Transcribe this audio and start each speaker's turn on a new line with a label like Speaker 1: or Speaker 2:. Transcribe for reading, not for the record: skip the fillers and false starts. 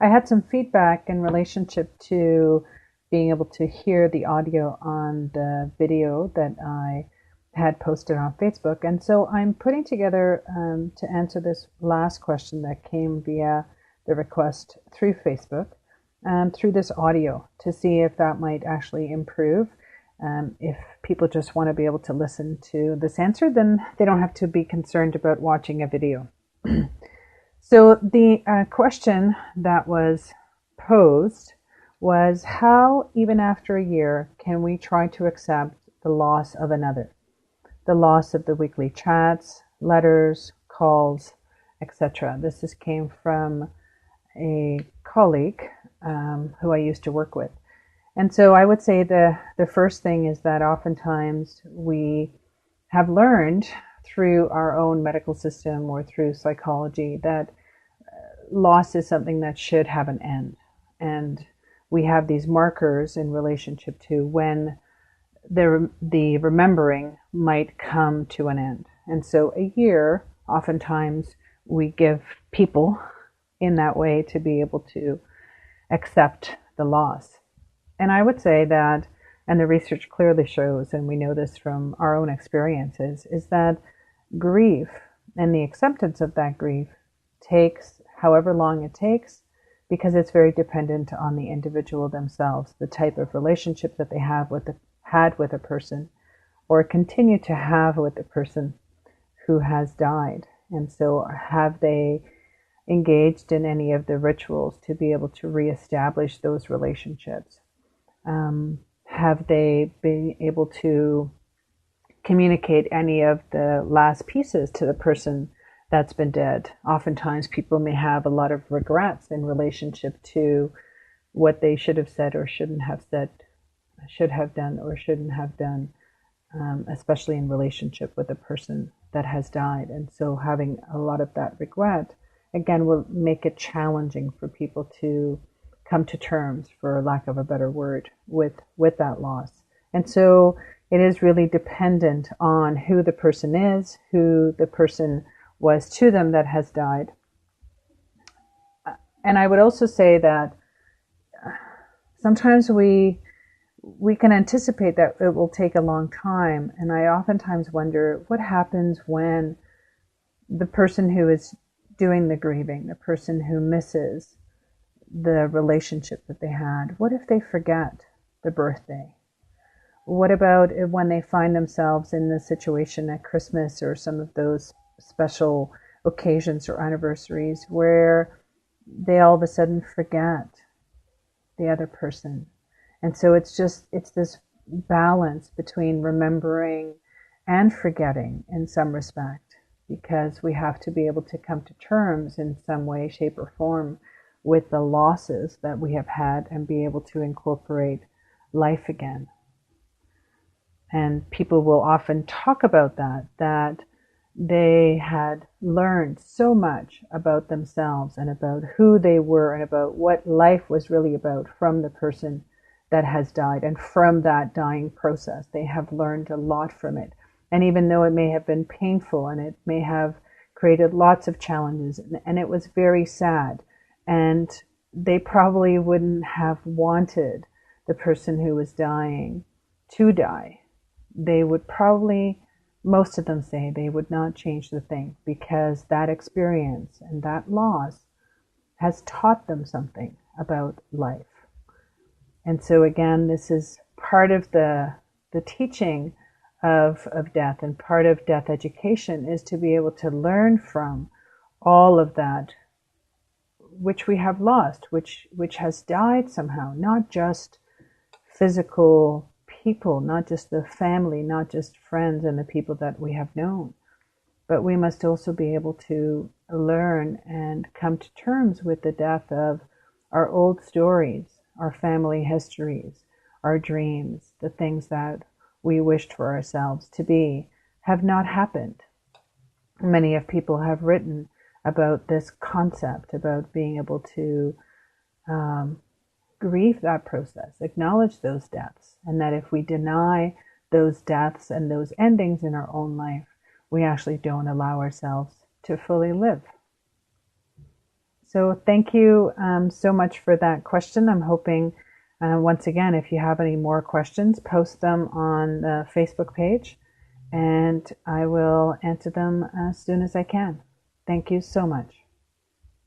Speaker 1: I had some feedback in relationship to being able to hear the audio on the video that I had posted on Facebook. And so I'm putting together to answer this last question that came via the request through Facebook, through this audio, to see if that might actually improve. If people just want to be able to listen to this answer, then they don't have to be concerned about watching a video. So the question that was posed was, how, even after a year, can we try to accept the loss of another? The loss of the weekly chats, letters, calls, etc. This came from a colleague who I used to work with. And so I would say the first thing is that oftentimes we have learned through our own medical system or through psychology that loss is something that should have an end. And we have these markers in relationship to when the remembering might come to an end. And so a year, oftentimes we give people in that way to be able to accept the loss. And I would say that, and the research clearly shows, and we know this from our own experiences, is that grief and the acceptance of that grief takes however long it takes, because it's very dependent on the individual themselves, the type of relationship that they had with a person or continue to have with the person who has died. And so have they engaged in any of the rituals to be able to reestablish those relationships? Have they been able to communicate any of the last pieces to the person that's been dead? Oftentimes people may have a lot of regrets in relationship to what they should have said or shouldn't have said, should have done or shouldn't have done, especially in relationship with the person that has died. And so having a lot of that regret, again, will make it challenging for people to come to terms, for lack of a better word, with that loss. And so it is really dependent on who the person is, who the person was to them that has died. And I would also say that sometimes we can anticipate that it will take a long time. And I oftentimes wonder what happens when the person who is doing the grieving, the person who misses the relationship that they had, what if they forget the birthday? What about when they find themselves in the situation at Christmas or some of those special occasions or anniversaries where they all of a sudden forget the other person? And so it's this balance between remembering and forgetting in some respect, because we have to be able to come to terms in some way, shape, or form with the losses that we have had and be able to incorporate life again. And people will often talk about that they had learned so much about themselves and about who they were and about what life was really about from the person that has died. And from that dying process, they have learned a lot from it. And even though it may have been painful and it may have created lots of challenges, and it was very sad, and they probably wouldn't have wanted the person who was dying to die, they would probably, most of them say, they would not change the thing, because that experience and that loss has taught them something about life. And so again, this is part of the teaching of death, and part of death education is to be able to learn from all of that which we have lost, which has died somehow, not just physical people, not just the family, not just friends and the people that we have known, but we must also be able to learn and come to terms with the death of our old stories, our family histories, our dreams, the things that we wished for ourselves to be have not happened. Many of people have written about this concept, about being able to grieve that process, acknowledge those deaths, and that if we deny those deaths and those endings in our own life, we actually don't allow ourselves to fully live. So thank you so much for that question. I'm hoping, once again, if you have any more questions, post them on the Facebook page, and I will answer them as soon as I can. Thank you so much.